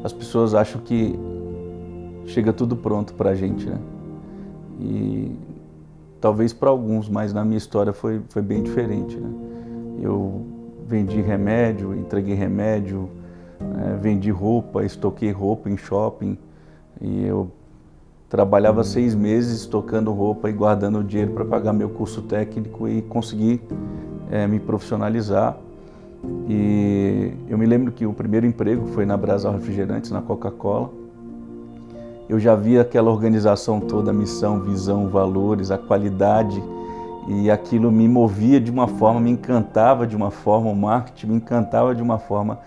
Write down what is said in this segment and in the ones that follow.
as pessoas acham que chega tudo pronto para a gente, né? E talvez para alguns, mas na minha história foi bem diferente, né? Eu vendi remédio, entreguei remédio, vendi roupa, estoquei roupa em shopping, e eu trabalhava 6 meses estocando roupa e guardando o dinheiro para pagar meu curso técnico e conseguir me profissionalizar. E eu me lembro que o primeiro emprego foi na Brasal Refrigerantes, na Coca-Cola. Eu já via aquela organização toda, a missão, visão, valores, a qualidade, e aquilo me movia de uma forma, me encantava de uma forma, o marketing me encantava de uma forma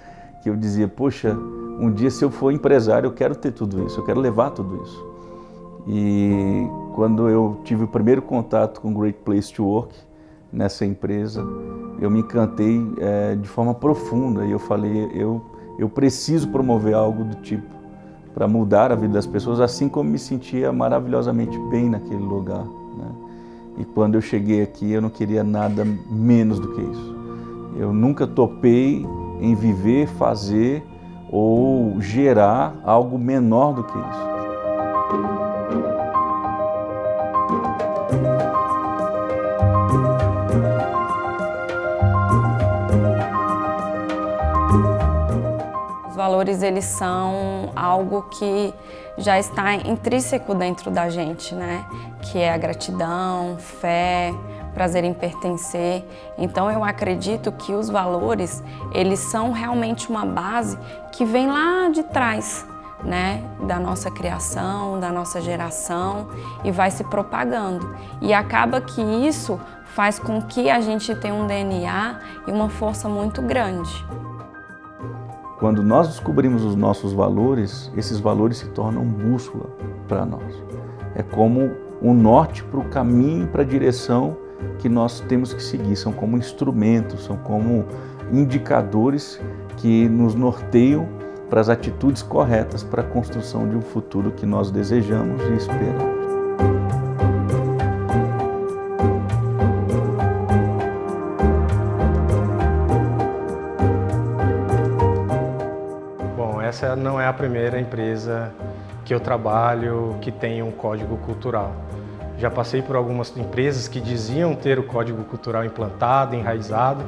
que eu dizia, poxa, um dia se eu for empresário eu quero ter tudo isso, eu quero levar tudo isso. E quando eu tive o primeiro contato com Great Place to Work, nessa empresa, eu me encantei de forma profunda, e eu falei, eu preciso promover algo do tipo, para mudar a vida das pessoas, assim como me sentia maravilhosamente bem naquele lugar, né? E quando eu cheguei aqui, eu não queria nada menos do que isso. Eu nunca topei em viver, fazer ou gerar algo menor do que isso. Os valores, eles são algo que já está intrínseco dentro da gente, né? Que é a gratidão, fé, prazer em pertencer. Então eu acredito que os valores, eles são realmente uma base que vem lá de trás, né? Da nossa criação, da nossa geração, e vai se propagando. E acaba que isso faz com que a gente tenha um DNA e uma força muito grande. Quando nós descobrimos os nossos valores, esses valores se tornam bússola para nós. É como um norte para o caminho, para a direção que nós temos que seguir. São como instrumentos, são como indicadores que nos norteiam para as atitudes corretas para a construção de um futuro que nós desejamos e esperamos. Essa não é a primeira empresa que eu trabalho que tem um código cultural. Já passei por algumas empresas que diziam ter o código cultural implantado, enraizado,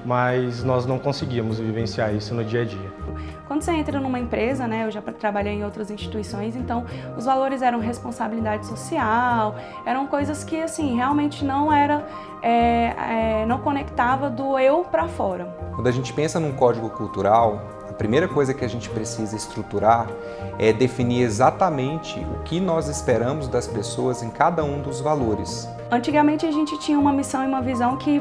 mas nós não conseguíamos vivenciar isso no dia a dia. Quando você entra numa empresa, né, eu já trabalhei em outras instituições, então os valores eram responsabilidade social, eram coisas que assim realmente não era, não conectava do eu para fora. Quando a gente pensa num código cultural, a primeira coisa que a gente precisa estruturar é definir exatamente o que nós esperamos das pessoas em cada um dos valores. Antigamente a gente tinha uma missão e uma visão que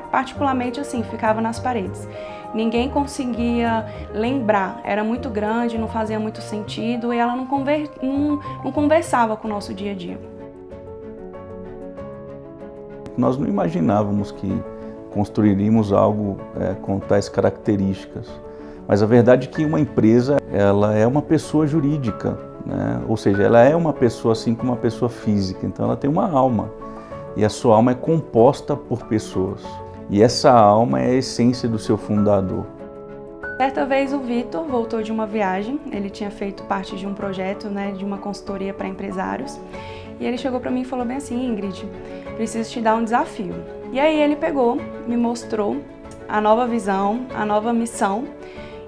particularmente assim ficava nas paredes. Ninguém conseguia lembrar, era muito grande, não fazia muito sentido e ela não conversava com o nosso dia a dia. Nós não imaginávamos que construiríamos algo com tais características. Mas a verdade é que uma empresa, ela é uma pessoa jurídica, né? Ou seja, ela é uma pessoa assim como uma pessoa física, então ela tem uma alma. E a sua alma é composta por pessoas. E essa alma é a essência do seu fundador. Certa vez o Vitor voltou de uma viagem, ele tinha feito parte de um projeto, né, de uma consultoria para empresários. E ele chegou para mim e falou bem assim, Ingrid, preciso te dar um desafio. E aí ele pegou, me mostrou a nova visão, a nova missão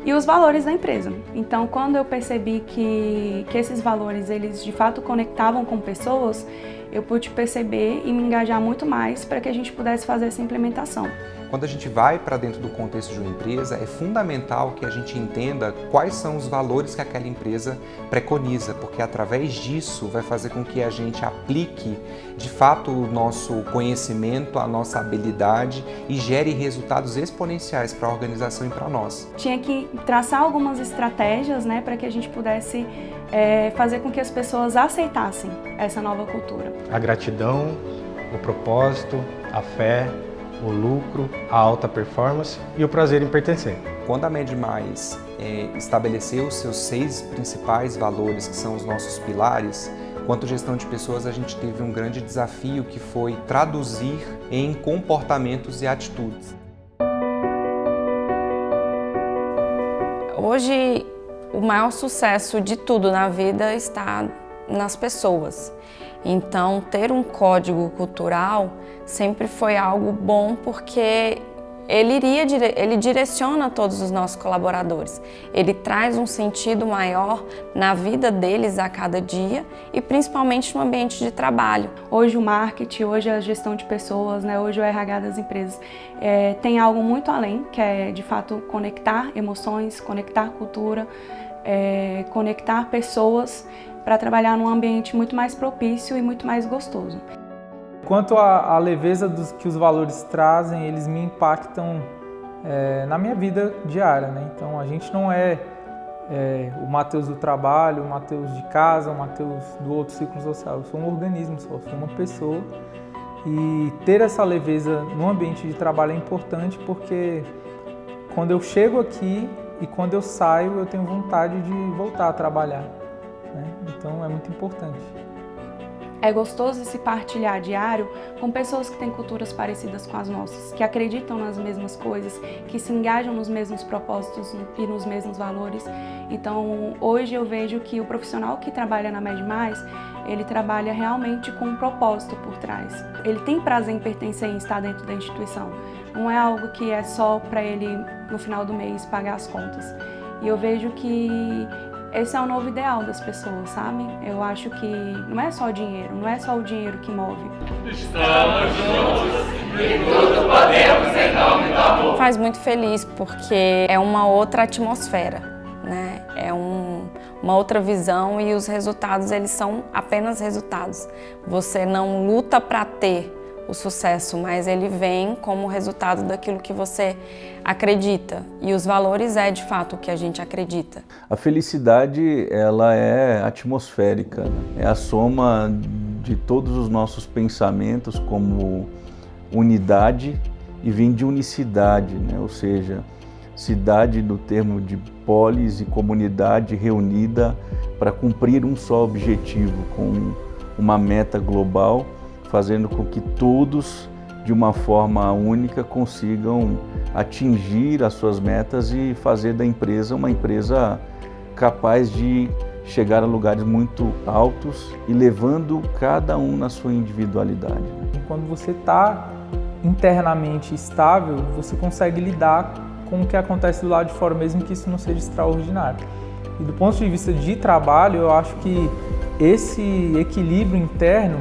e os valores da empresa. Então, quando eu percebi que esses valores, eles de fato conectavam com pessoas, eu pude perceber e me engajar muito mais para que a gente pudesse fazer essa implementação. Quando a gente vai para dentro do contexto de uma empresa, é fundamental que a gente entenda quais são os valores que aquela empresa preconiza, porque através disso vai fazer com que a gente aplique de fato o nosso conhecimento, a nossa habilidade e gere resultados exponenciais para a organização e para nós. Tinha que traçar algumas estratégias, né, para que a gente pudesse fazer com que as pessoas aceitassem essa nova cultura. A gratidão, o propósito, a fé, o lucro, a alta performance e o prazer em pertencer. Quando a Med+ estabeleceu os seus 6 principais valores, que são os nossos pilares, quanto gestão de pessoas, a gente teve um grande desafio que foi traduzir em comportamentos e atitudes. Hoje, O maior sucesso de tudo na vida está nas pessoas. Então, ter um código cultural sempre foi algo bom, porque ele direciona todos os nossos colaboradores. Ele traz um sentido maior na vida deles a cada dia e principalmente no ambiente de trabalho. Hoje o marketing, hoje a gestão de pessoas, né, hoje o RH das empresas tem algo muito além, que é de fato conectar emoções, conectar cultura, conectar pessoas para trabalhar num ambiente muito mais propício e muito mais gostoso. Quanto à leveza que os valores trazem, eles me impactam na minha vida diária, né? Então a gente não é o Matheus do trabalho, o Matheus de casa, o Matheus do outro ciclo social. Eu sou um organismo só, sou uma pessoa. E ter essa leveza no ambiente de trabalho é importante, porque quando eu chego aqui e quando eu saio, eu tenho vontade de voltar a trabalhar, né? Então é muito importante. É gostoso se partilhar diário com pessoas que têm culturas parecidas com as nossas, que acreditam nas mesmas coisas, que se engajam nos mesmos propósitos e nos mesmos valores. Então, hoje eu vejo que o profissional que trabalha na Med+, ele trabalha realmente com um propósito por trás. Ele tem prazer em pertencer e estar dentro da instituição. Não é algo que é só para ele, no final do mês, pagar as contas. E eu vejo que esse é o novo ideal das pessoas, sabe? Eu acho que não é só dinheiro, não é só o dinheiro que move. Estamos juntos e tudo podemos em nome do amor. Faz muito feliz porque é uma outra atmosfera, né? É uma outra visão e os resultados, eles são apenas resultados. Você não luta para ter o sucesso, mas ele vem como resultado daquilo que você acredita. E os valores é de fato o que a gente acredita. A felicidade, ela é atmosférica, né? É a soma de todos os nossos pensamentos como unidade e vem de unicidade, né? Ou seja, cidade do termo de polis e comunidade reunida para cumprir um só objetivo, com uma meta global, fazendo com que todos, de uma forma única, consigam atingir as suas metas e fazer da empresa uma empresa capaz de chegar a lugares muito altos e levando cada um na sua individualidade. Quando você está internamente estável, você consegue lidar com o que acontece do lado de fora, mesmo que isso não seja extraordinário. E do ponto de vista de trabalho, eu acho que esse equilíbrio interno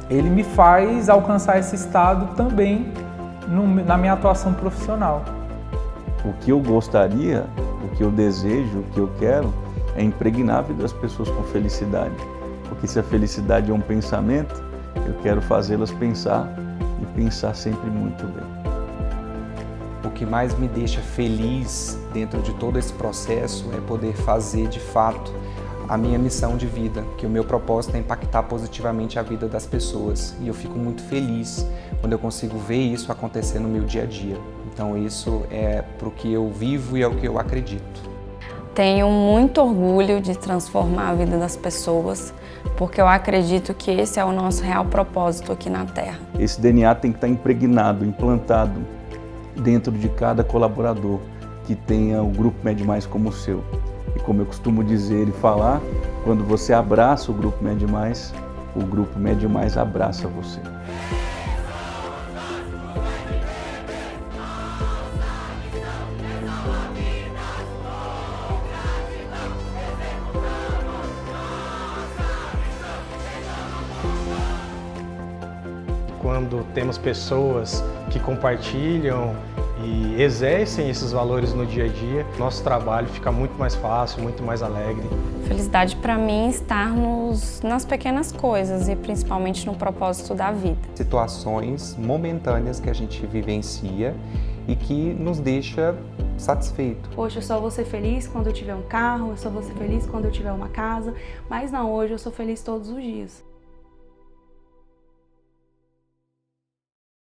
ele me faz alcançar esse estado também na minha atuação profissional. O que eu gostaria, o que eu desejo, o que eu quero é impregnar a vida das pessoas com felicidade. Porque se a felicidade é um pensamento, eu quero fazê-las pensar e pensar sempre muito bem. O que mais me deixa feliz dentro de todo esse processo é poder fazer de fato a minha missão de vida, que o meu propósito é impactar positivamente a vida das pessoas. E eu fico muito feliz quando eu consigo ver isso acontecer no meu dia a dia. Então isso é para o que eu vivo e é o que eu acredito. Tenho muito orgulho de transformar a vida das pessoas, porque eu acredito que esse é o nosso real propósito aqui na Terra. Esse DNA tem que estar impregnado, implantado dentro de cada colaborador que tenha o Grupo Med+ como o seu. E como eu costumo dizer e falar, quando você abraça o Grupo Med+, o Grupo Med+ abraça você. Quando temos pessoas que compartilham e exercem esses valores no dia a dia, nosso trabalho fica muito mais fácil, muito mais alegre. Felicidade para mim está nas pequenas coisas e principalmente no propósito da vida. Situações momentâneas que a gente vivencia e que nos deixa satisfeito. Poxa, eu só vou ser feliz quando eu tiver um carro, eu só vou ser feliz quando eu tiver uma casa, mas não, hoje eu sou feliz todos os dias.